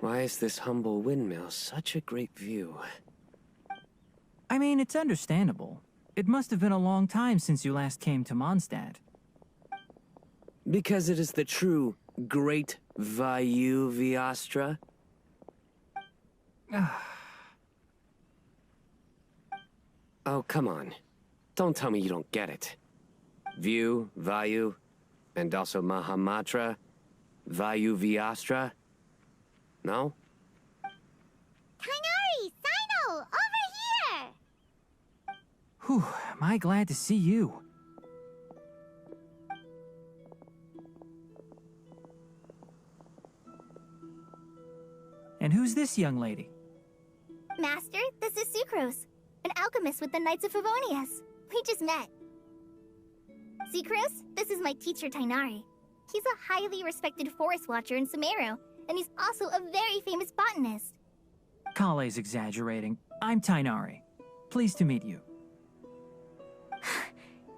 Why is this humble windmill such a great view? I mean, it's understandable. It must have been a long time since you last came to Mondstadt. Because it is the true Great Vayu Viastra? Oh, come on. Don't tell me you don't get it. View, Vayu, and also Mahamatra, Vayu Viastra? No? Tighnari! Cyno! Over here! Whew, am I glad to see you. And who's this young lady? Master, this is Sucrose, an alchemist with the Knights of Favonius. We just met. Sucrose, this is my teacher Tighnari. He's a highly respected forest watcher in Sumeru, and he's also a very famous botanist. Collei's exaggerating. I'm Tighnari. Pleased to meet you.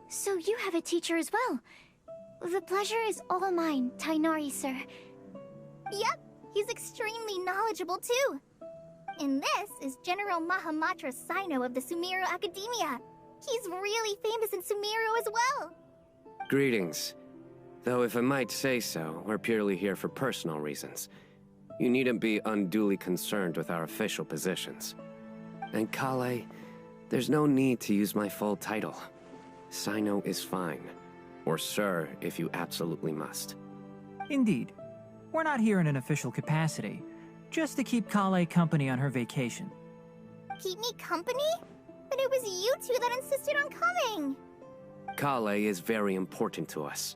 So you have a teacher as well. The pleasure is all mine, Tighnari, sir. Yep, he's extremely knowledgeable too. And this is General Mahamatra Cyno of the Sumeru Academia. He's really famous in Sumeru as well. Greetings. Though if I might say so, we're purely here for personal reasons. You needn't be unduly concerned with our official positions. And collei, there's no need to use my full title. Cyno is fine. Or sir, if you absolutely must. Indeed. We're not here in an official capacity, just to keep collei company on her vacation. Keep me company? But it was you two that insisted on coming. Collei is very important to us.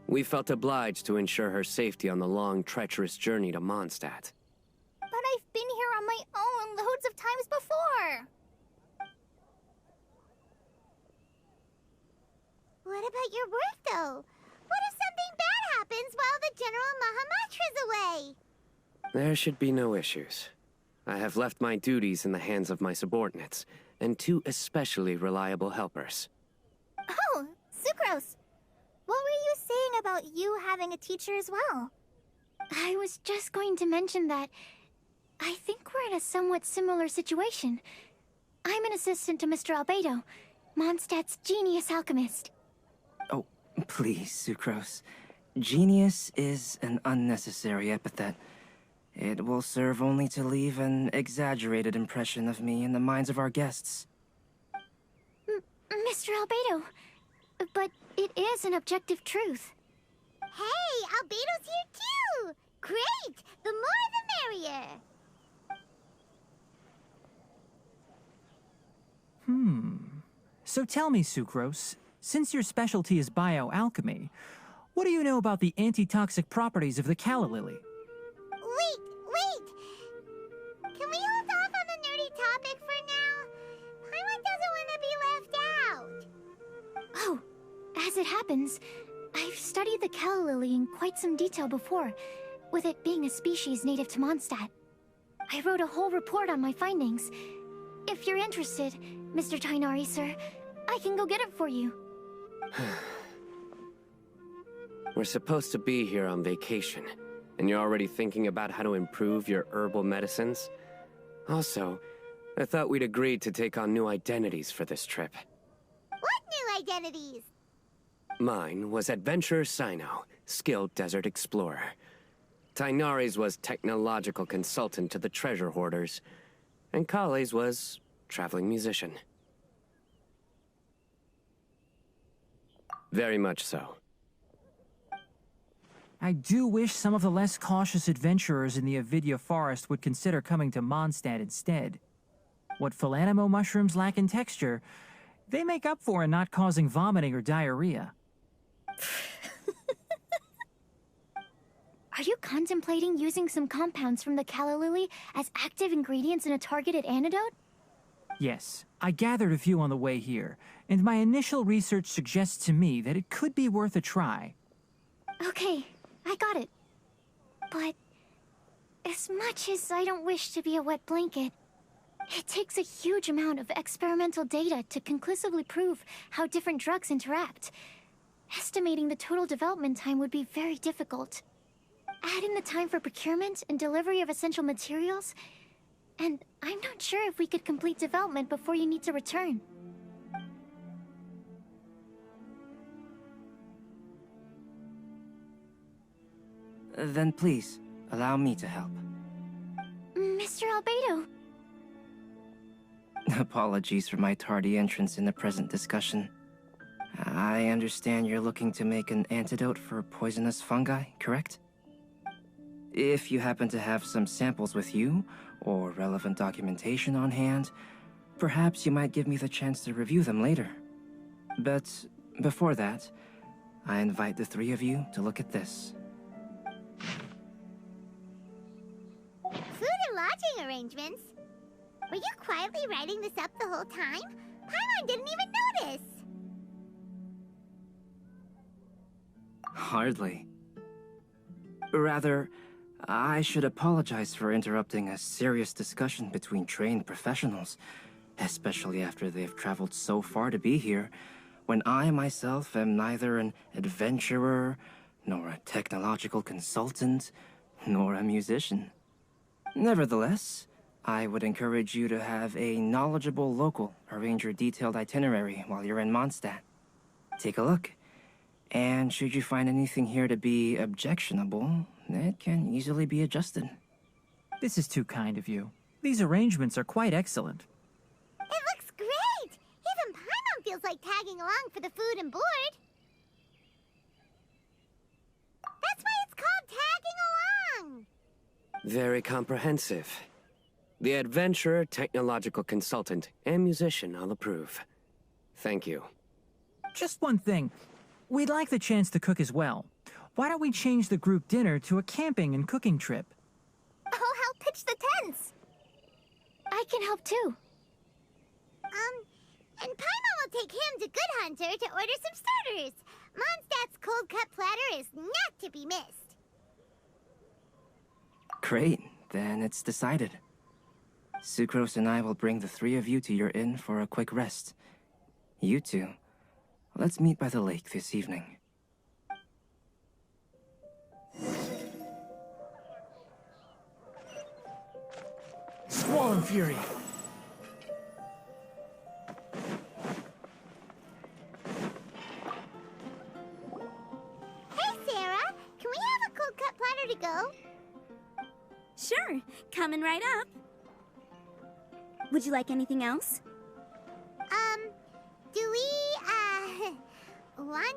We felt obliged to ensure her safety on the long, treacherous journey to Mondstadt. But I've been here on my own loads of times before. What about your work, though? What if something bad happens while the General Mahamatra's away? There should be no issues. I have left my duties in the hands of my subordinates, and two especially reliable helpers. Oh, Sucrose. What were you saying about you having a teacher as well? I was just going to mention that I think we're in a somewhat similar situation. I'm an assistant to Mr. Albedo, Mondstadt's genius alchemist. Oh, please, Sucrose. Genius is an unnecessary epithet. It will serve only to leave an exaggerated impression of me in the minds of our guests. Mr. Albedo, but it is an objective truth. Hey, Albedo's here too! Great! The more the merrier! So tell me, Sucrose, since your specialty is bioalchemy, what do you know about the antitoxic properties of the calla lily? Wait! Can we hold off on the nerdy topic for now? Paimon doesn't want to be left out. Oh, as it happens, I've studied the calla lily in quite some detail before, with it being a species native to Mondstadt. I wrote a whole report on my findings. If you're interested, Mr. Tighnari, sir, I can go get it for you. We're supposed to be here on vacation, and you're already thinking about how to improve your herbal medicines? Also, I thought we'd agreed to take on new identities for this trip. What new identities? Mine was Adventurer Cyno, skilled desert explorer. Tighnari's was technological consultant to the treasure hoarders, and Collei's was traveling musician. Very much so. I do wish some of the less cautious adventurers in the Avidya forest would consider coming to Mondstadt instead. What Philanimo mushrooms lack in texture, they make up for in not causing vomiting or diarrhea. Are you contemplating using some compounds from the calla lily as active ingredients in a targeted antidote? Yes, I gathered a few on the way here, and my initial research suggests to me that it could be worth a try. Okay, I got it. But as much as I don't wish to be a wet blanket, it takes a huge amount of experimental data to conclusively prove how different drugs interact. Estimating the total development time would be very difficult. add in the time for procurement and delivery of essential materials, and I'm not sure if we could complete development before you need to return. Then please, allow me to help. Mr. Albedo. Apologies for my tardy entrance in the present discussion. I understand you're looking to make an antidote for poisonous fungi, correct? If you happen to have some samples with you, or relevant documentation on hand, perhaps you might give me the chance to review them later. But before that, I invite the three of you to look at this. Food and lodging arrangements? Were you quietly writing this up the whole time? Paimon didn't even notice! Hardly. Rather, I should apologize for interrupting a serious discussion between trained professionals, especially after they've traveled so far to be here, when I myself am neither an adventurer, nor a technological consultant, nor a musician. Nevertheless, I would encourage you to have a knowledgeable local arrange your detailed itinerary while you're in Mondstadt. Take a look, and should you find anything here to be objectionable, it can easily be adjusted. This is too kind of you. These arrangements are quite excellent. It looks great! Even Paimon feels like tagging along for the food and board. That's why it's called tagging along! Very comprehensive. The adventurer, technological consultant, and musician all approve. Thank you. Just one thing. We'd like the chance to cook as well. Why don't we change the group dinner to a camping and cooking trip? I'll help pitch the tents! I can help too. And Paimon will take him to Good Hunter to order some starters. Mondstadt's cold-cut platter is not to be missed. Great, then it's decided. Sucrose and I will bring the three of you to your inn for a quick rest. You two, let's meet by the lake this evening. Squall and Fury. Hey, Sarah! Can we have a cold-cut platter to go? Sure, coming right up. Would you like anything else? Do we, want